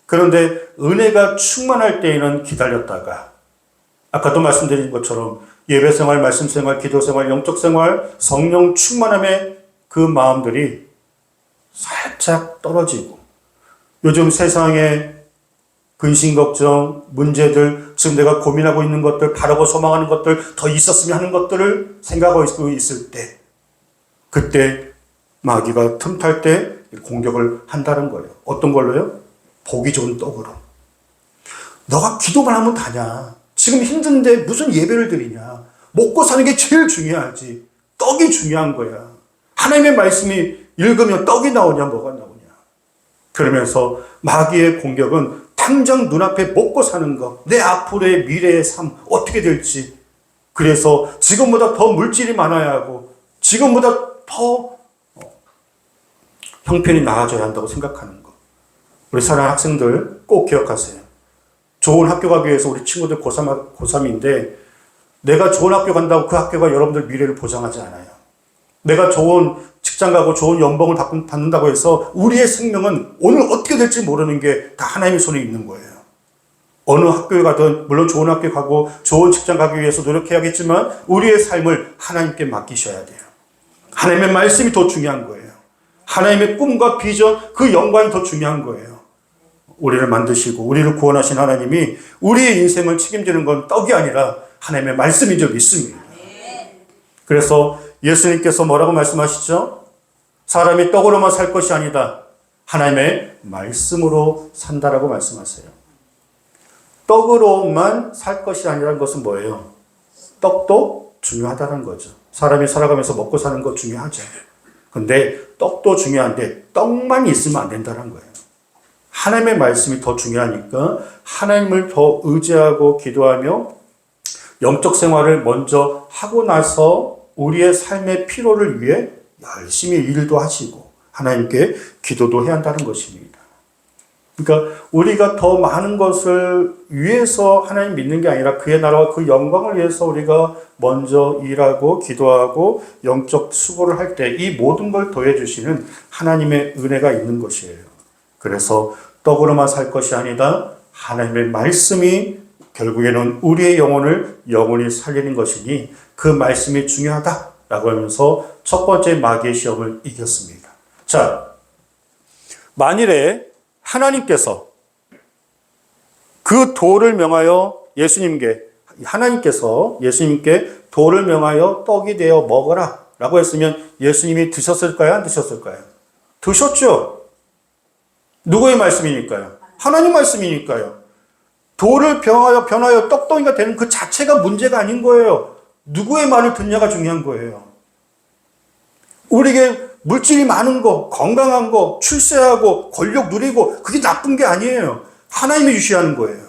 그런데 은혜가 충만할 때에는 기다렸다가 아까도 말씀드린 것처럼 예배생활, 말씀생활, 기도생활, 영적생활, 성령 충만함의 그 마음들이 살짝 떨어지고 요즘 세상에 근심, 걱정, 문제들, 지금 내가 고민하고 있는 것들, 바라고 소망하는 것들, 더 있었으면 하는 것들을 생각하고 있을 때 그때 마귀가 틈탈 때 공격을 한다는 거예요. 어떤 걸로요? 보기 좋은 떡으로. 너가 기도만 하면 다냐. 지금 힘든데 무슨 예배를 드리냐. 먹고 사는 게 제일 중요하지. 떡이 중요한 거야. 하나님의 말씀이 읽으면 떡이 나오냐 뭐가 나오냐. 그러면서 마귀의 공격은 당장 눈앞에 먹고 사는 것, 내 앞으로의 미래의 삶 어떻게 될지. 그래서 지금보다 더 물질이 많아야 하고 지금보다 더 형편이 나아져야 한다고 생각하는 것. 우리 사랑하는 학생들 꼭 기억하세요. 좋은 학교 가기 위해서 우리 친구들 고3인데 내가 좋은 학교 간다고 그 학교가 여러분들 미래를 보장하지 않아요. 내가 좋은 직장 가고 좋은 연봉을 받는다고 해서 우리의 생명은 오늘 어떻게 될지 모르는 게 다 하나님의 손에 있는 거예요. 어느 학교에 가든 물론 좋은 학교 가고 좋은 직장 가기 위해서 노력해야겠지만 우리의 삶을 하나님께 맡기셔야 돼요. 하나님의 말씀이 더 중요한 거예요. 하나님의 꿈과 비전, 그 영광이 더 중요한 거예요. 우리를 만드시고 우리를 구원하신 하나님이 우리의 인생을 책임지는 건 떡이 아니라 하나님의 말씀인 줄 믿습니다. 그래서 예수님께서 뭐라고 말씀하시죠? 사람이 떡으로만 살 것이 아니다. 하나님의 말씀으로 산다라고 말씀하세요. 떡으로만 살 것이 아니라는 것은 뭐예요? 떡도 중요하다는 거죠. 사람이 살아가면서 먹고 사는 거 중요하죠. 근데 떡도 중요한데 떡만 있으면 안 된다는 거예요. 하나님의 말씀이 더 중요하니까 하나님을 더 의지하고 기도하며 영적 생활을 먼저 하고 나서 우리의 삶의 필요를 위해 열심히 일도 하시고 하나님께 기도도 해야 한다는 것입니다. 그러니까 우리가 더 많은 것을 위해서 하나님 믿는 게 아니라 그의 나라와 그 영광을 위해서 우리가 먼저 일하고 기도하고 영적 수고를 할 때 이 모든 걸 더해주시는 하나님의 은혜가 있는 것이에요. 그래서 떡으로만 살 것이 아니다. 하나님의 말씀이 결국에는 우리의 영혼을 영원히 살리는 것이니 그 말씀이 중요하다라고 하면서 첫 번째 마귀의 시험을 이겼습니다. 자, 만일에 하나님께서 그 돌을 명하여 하나님께서 예수님께 돌을 명하여 떡이 되어 먹어라 라고 했으면 예수님이 드셨을까요? 안 드셨을까요? 드셨죠. 누구의 말씀이니까요? 하나님 말씀이니까요. 돌을 변하여 떡덩이가 되는 그 자체가 문제가 아닌 거예요. 누구의 말을 듣냐가 중요한 거예요. 우리에게 물질이 많은 거, 건강한 거, 출세하고 권력 누리고 그게 나쁜 게 아니에요. 하나님이 주셔야 하는 거예요.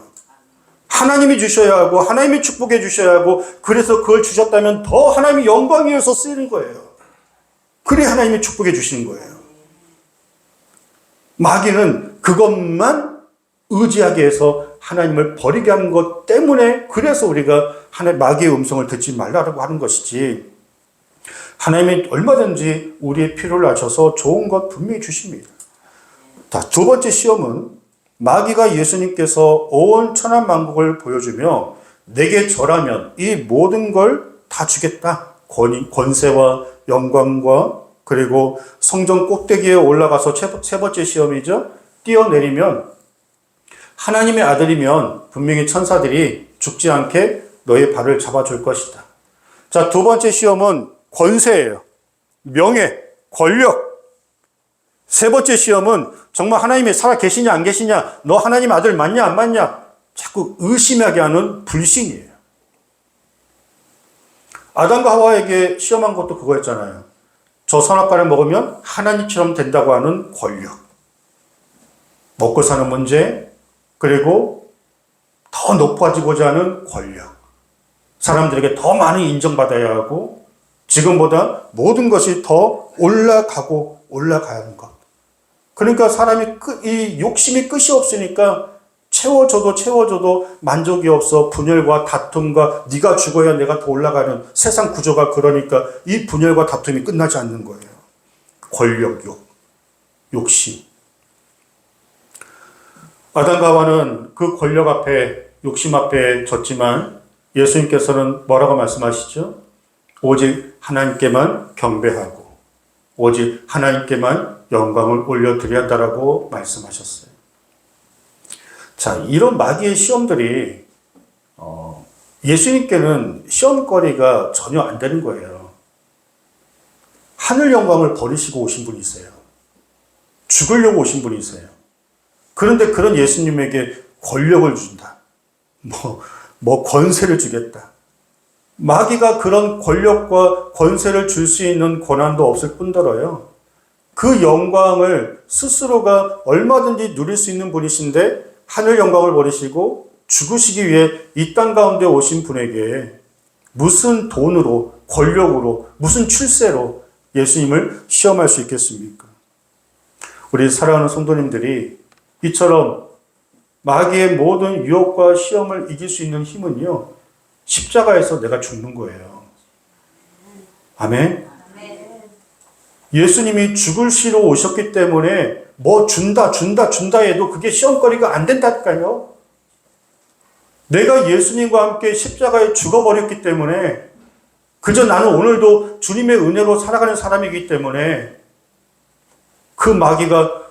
하나님이 주셔야 하고 하나님이 축복해 주셔야 하고 그래서 그걸 주셨다면 더 하나님의 영광 위해서 쓰이는 거예요. 그래 하나님이 축복해 주시는 거예요. 마귀는 그것만 의지하게 해서 하나님을 버리게 하는 것 때문에 그래서 우리가 마귀의 음성을 듣지 말라고 하는 것이지 하나님이 얼마든지 우리의 필요를 아셔서 좋은 것 분명히 주십니다. 자, 두 번째 시험은 마귀가 예수님께서 온 천한 만국을 보여주며 내게 절하면 이 모든 걸 다 주겠다. 권세와 영광과 그리고 성전 꼭대기에 올라가서 세 번째 시험이죠. 뛰어내리면 하나님의 아들이면 분명히 천사들이 죽지 않게 너의 발을 잡아줄 것이다. 자, 두 번째 시험은 권세예요. 명예, 권력. 세 번째 시험은 정말 하나님이 살아 계시냐 안 계시냐, 너 하나님 아들 맞냐 안 맞냐 자꾸 의심하게 하는 불신이에요. 아담과 하와에게 시험한 것도 그거였잖아요. 저 선악과를 먹으면 하나님처럼 된다고 하는 권력. 먹고 사는 문제, 그리고 더 높아지고자 하는 권력. 사람들에게 더 많이 인정받아야 하고 지금보다 모든 것이 더 올라가야 하는 것. 그러니까 사람이 이 욕심이 끝이 없으니까 채워줘도 만족이 없어 분열과 다툼과 네가 죽어야 내가 더 올라가는 세상 구조가 그러니까 이 분열과 다툼이 끝나지 않는 거예요. 권력욕, 욕심. 아담과 하와는 그 권력 앞에 욕심 앞에 졌지만 예수님께서는 뭐라고 말씀하시죠? 오직 하나님께만 경배하고 오직 하나님께만 영광을 올려드려야 한다라고 말씀하셨어요. 자, 이런 마귀의 시험들이 예수님께는 시험거리가 전혀 안 되는 거예요. 하늘 영광을 버리시고 오신 분이 있어요. 죽으려고 오신 분이 있어요. 그런데 그런 예수님에게 권력을 준다. 뭐 권세를 주겠다. 마귀가 그런 권력과 권세를 줄 수 있는 권한도 없을 뿐더러요. 그 영광을 스스로가 얼마든지 누릴 수 있는 분이신데 하늘 영광을 버리시고 죽으시기 위해 이 땅 가운데 오신 분에게 무슨 돈으로, 권력으로, 무슨 출세로 예수님을 시험할 수 있겠습니까? 우리 사랑하는 성도님들이 이처럼 마귀의 모든 유혹과 시험을 이길 수 있는 힘은요, 십자가에서 내가 죽는 거예요. 아멘? 예수님이 죽으시러 오셨기 때문에 뭐 준다 해도 그게 시험거리가 안 된다니까요. 내가 예수님과 함께 십자가에 죽어버렸기 때문에 그저 나는 오늘도 주님의 은혜로 살아가는 사람이기 때문에 그 마귀가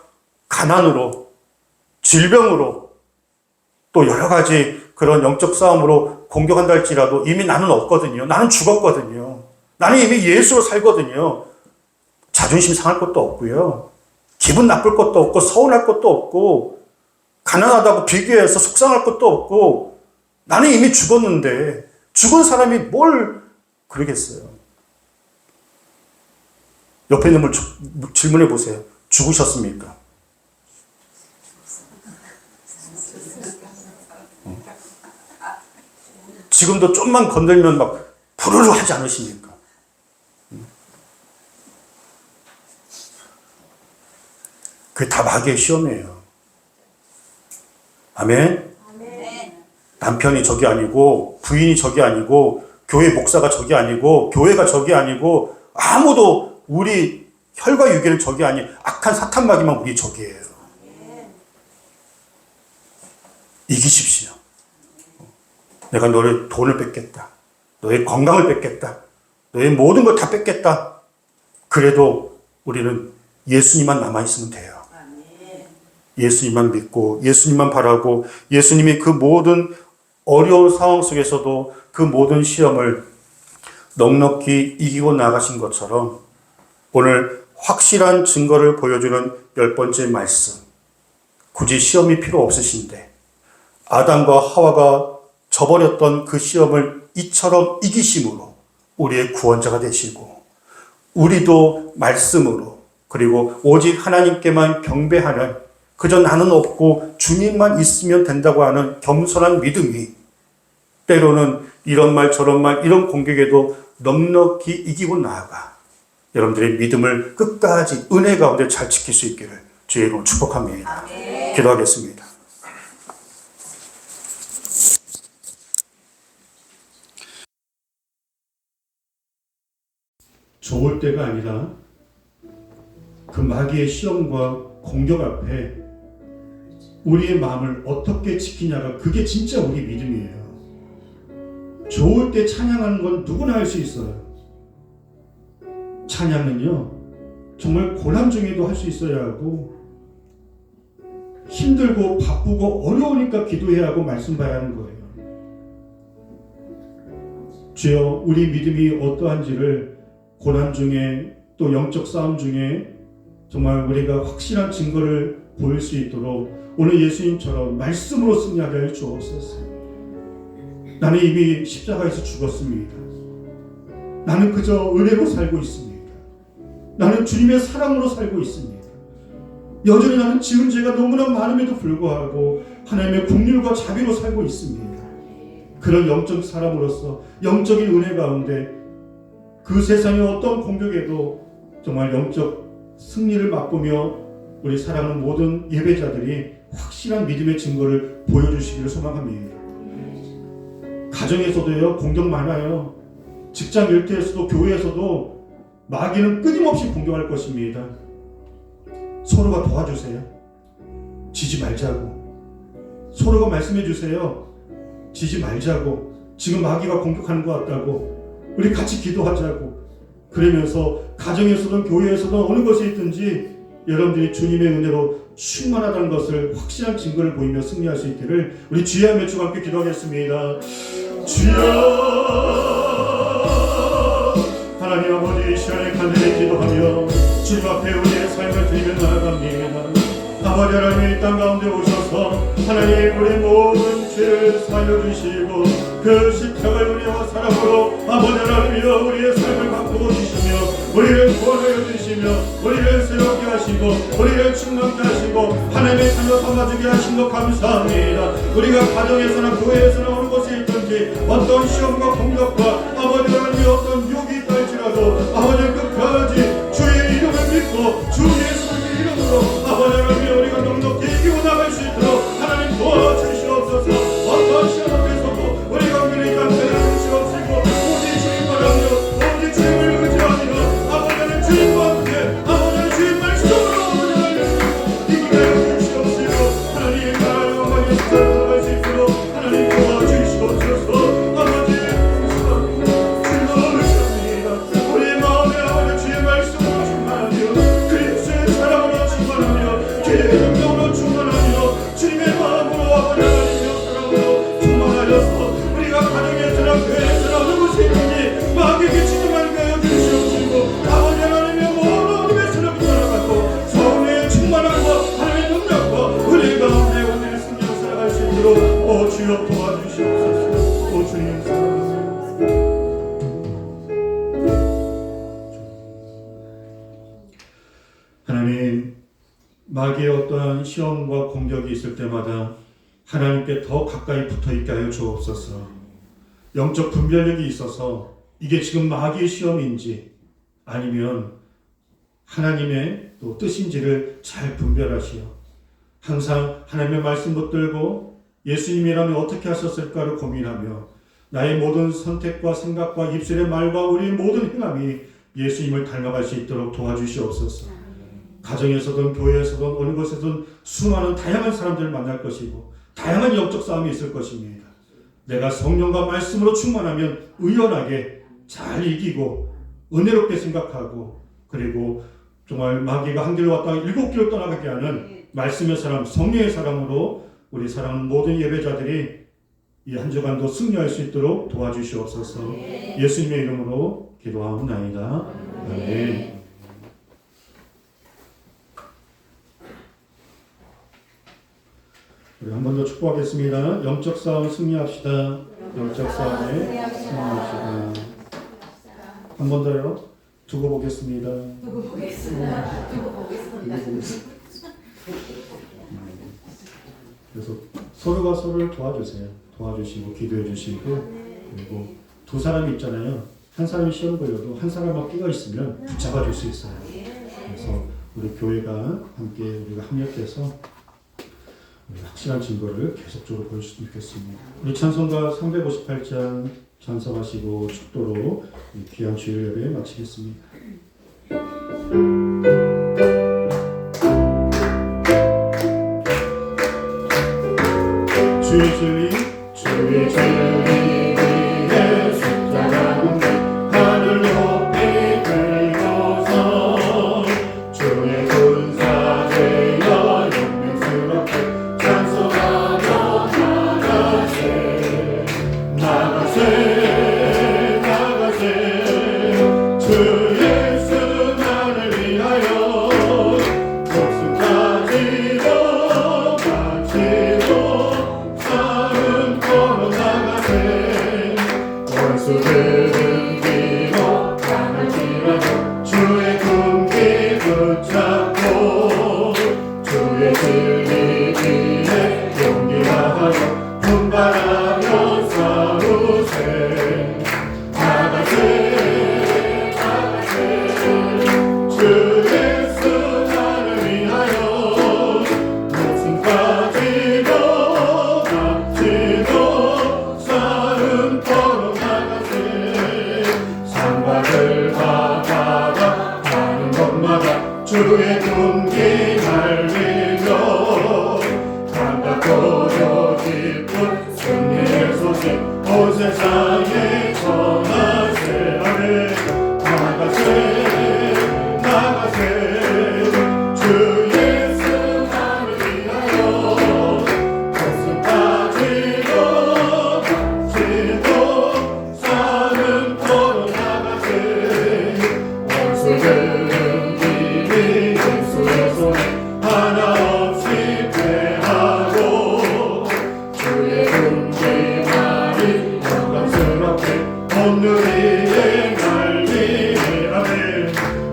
가난으로, 질병으로, 또 여러 가지 그런 영적 싸움으로 공격한다 할지라도 이미 나는 없거든요. 나는 죽었거든요. 나는 이미 예수로 살거든요. 자존심 상할 것도 없고요. 기분 나쁠 것도 없고 서운할 것도 없고 가난하다고 비교해서 속상할 것도 없고 나는 이미 죽었는데 죽은 사람이 뭘 그러겠어요. 옆에 있는 분 질문해 보세요. 죽으셨습니까? 지금도 좀만 건들면 막 부르르 하지 않으십니까? 그게 다 마귀의 시험이에요. 아멘? 남편이 적이 아니고 부인이 적이 아니고 교회 목사가 적이 아니고 교회가 적이 아니고 아무도 우리 혈과 육의 적이 아닌 악한 사탄 마귀만 우리 적이에요. 이기십시오. 내가 너의 돈을 뺏겠다. 너의 건강을 뺏겠다. 너의 모든 걸 다 뺏겠다. 그래도 우리는 예수님만 남아있으면 돼요. 예수님만 믿고 예수님만 바라고 예수님이 그 모든 어려운 상황 속에서도 그 모든 시험을 넉넉히 이기고 나가신 것처럼 오늘 확실한 증거를 보여주는 10번째 말씀. 굳이 시험이 필요 없으신데 아담과 하와가 저버렸던 그 시험을 이처럼 이기심으로 우리의 구원자가 되시고 우리도 말씀으로 그리고 오직 하나님께만 경배하는, 그저 나는 없고 주님만 있으면 된다고 하는 겸손한 믿음이 때로는 이런 말 저런 말 이런 공격에도 넉넉히 이기고 나아가 여러분들의 믿음을 끝까지 은혜 가운데 잘 지킬 수 있기를 주의 이름으로 축복합니다. 기도하겠습니다. 좋을 때가 아니라 그 마귀의 시험과 공격 앞에 우리의 마음을 어떻게 지키냐가 그게 진짜 우리 믿음이에요. 좋을 때 찬양하는 건 누구나 할 수 있어요. 찬양은요 정말 고난 중에도 할 수 있어야 하고, 힘들고 바쁘고 어려우니까 기도해야 하고 말씀 봐야 하는 거예요. 주여, 우리 믿음이 어떠한지를 고난 중에 또 영적 싸움 중에 정말 우리가 확실한 증거를 보일 수 있도록 오늘 예수님처럼 말씀으로 승리하게 하여 주옵소서. 나는 이미 십자가에서 죽었습니다. 나는 그저 은혜로 살고 있습니다. 나는 주님의 사랑으로 살고 있습니다. 여전히 나는 지은 죄가 너무나 많음에도 불구하고 하나님의 긍휼과 자비로 살고 있습니다. 그런 영적 사람으로서 영적인 은혜 가운데 그 세상의 어떤 공격에도 정말 영적 승리를 맛보며 우리 사랑하는 모든 예배자들이 확실한 믿음의 증거를 보여주시기를 소망합니다. 가정에서도요 공격 많아요. 직장 일터에서도 교회에서도 마귀는 끊임없이 공격할 것입니다. 서로가 도와주세요. 지지 말자고. 서로가 말씀해 주세요. 지지 말자고. 지금 마귀가 공격하는 것 같다고. 우리 같이 기도하자고. 그러면서 가정에서든 교회에서든 어느 곳에 있든지 여러분들이 주님의 은혜로 충만하다는 것을 확실한 증거를 보이며 승리할 수 있기를 우리 주여 한 맺고 함께 기도하겠습니다. 주여, 하나님 아버지, 이 시간에 간절히 기도하며 주님 앞에 우리의 삶을 드리며 나아갑니다. 아버지 하나님, 이 땅 가운데 오셔서 하나님 우리 모든 죄를 살려주시고 그 십자가의 은혜와 사랑으로 아버지 하나님이여 우리의 삶을 바꾸어 주시며 우리를 구원하여 주시며 우리를 새롭게 하시고 우리를 충만케 하시고 하나님의 자녀 삼아주게 하신 것 감사합니다. 우리가 가정에서나 교회에서나 어느 곳에 있든지 어떤 시험과 공격과 아버지 하나님의 어떤 유혹이 있다 할지라도 아버지 끝까지 주의 이름을 믿고 주 예수의 이름으로 아버지 하나님 우리가 넉넉히 이기고 나갈 수 있도록 하나님 도와주시옵소서. 어떤 시험 앞에서도 우리가 은혜가 되는 주옵시고 오직 주님만 하며 오직 주님을 의지하며 아버지는 주님과 함께 아버지는 주님 말씀으로 아버지를 이기게 하여 주시옵시고 하나님 나라의 영광에 살아갈 수 있도록 하나님 도와주시옵소서. 아버지 즐거우십니다. 우리의 마음에 아버지 주의 말씀으로 충만하며 그리스도의 사랑으로 충만하며 주의 능력으로 충만하며 주님의 마음으로 아버지 하나님의 사랑으로 충만하여서 우리가 가정에서나 교회에서나 어느 곳에 있든지 마귀에게 지지 말게 하여 주시옵시고 아버지 하나님의 모든 어둠의 세력이 떠나가고 성령의 충만함과 하나님의 능력과 은혜 가운데 오늘의 승리로 살아갈 수 있도록 오 주여 도와주시옵소서. 오 주님 사랑합니다. 하나님, 마귀의 어떠한 시험과 공격이 있을 때마다 하나님께 더 가까이 붙어있게 하여 주옵소서. 영적 분별력이 있어서 이게 지금 마귀의 시험인지 아니면 하나님의 또 뜻인지를 잘 분별하시어 항상 하나님의 말씀 붙들고 예수님이라면 어떻게 하셨을까를 고민하며 나의 모든 선택과 생각과 입술의 말과 우리의 모든 행함이 예수님을 닮아갈 수 있도록 도와주시옵소서. 가정에서든 교회에서든 어느 곳에든 수많은 다양한 사람들을 만날 것이고 다양한 영적 싸움이 있을 것입니다. 내가 성령과 말씀으로 충만하면 의연하게 잘 이기고 은혜롭게 생각하고 그리고 정말 마귀가 한 길로 왔다가 7길로 떠나가게 하는 말씀의 사람, 성령의 사람으로 우리 사랑하는 모든 예배자들이 이 한 주간도 승리할 수 있도록 도와주시옵소서. 예수님의 이름으로 기도하옵나이다. 아멘. 우리 한 번 더 축복하겠습니다. 영적 싸움 승리합시다. 영적 싸움에 승리합시다. 한 번 더요. 두고 보겠습니다. 두고 보겠습니다. 두고 보겠습니다. 그래서 서로가 서로를 도와주세요. 도와주시고 기도해 주시고 그리고 두 사람이 있잖아요. 한 사람이 시험 걸려도 한 사람만 끼어 있으면 붙잡아 줄 수 있어요. 그래서 우리 교회가 함께 우리가 합력해서 우리 확실한 증거를 계속적으로 보여주시면 좋겠습니다. 우리 찬송가 358장 찬송하시고 축도로 이 귀한 주일 예배 마치겠습니다. 주의 진리 주의 진리 위에 십자가 가운데 하늘 높이 들고서 주의 군사 되어 영맹스럽게 찬송하며 나가세 나가세 나가세 주 예수만을 위하여 목숨까지도 바치고 싸움 걸어 나가세 원수들은 뒤로 당할지라도 주의 군기 붙잡고 주의 진리 위에 용기하여 분발하며 싸우세 나가세 나가세 주 예수만을 위하여 목숨까지도 바치고 싸움 걸어 나가세 상박을 받아가 가는 곳마다 주의 군기 날리며 반갑고도 기쁜 승리의 소식 온 세상에 전하세 아멘 나가세 나가세 주 예수만을 위하여 목숨까지도 바치고 싸움 걸어 나가세 원수들은 이미 예수의 손에 하나 없이 패하고 주의 군기만이 영광스럽게 온누리에 날리네 아멘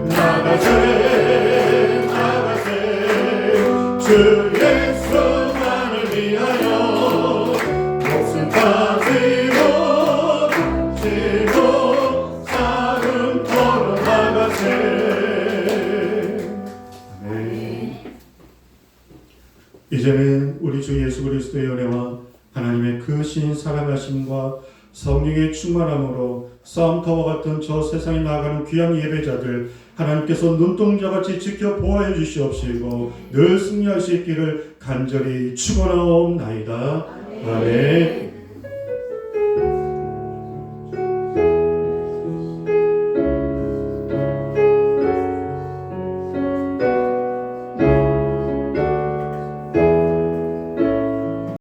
나가세 나가세 주 예수만을 위하여 목숨까지도 바치고 싸움 걸어 나가세 아멘. 이제는 우리 주 예수 그리스도의 은혜와 하나님의 크신 사랑하심과 성령의 충만함으로 싸움터와 같은 저 세상에 나아가는 귀한 예배자들 하나님께서 눈동자같이 지켜 보호해 주시옵시고 늘 승리할 수 있기를 간절히 축원하옵나이다. 아멘.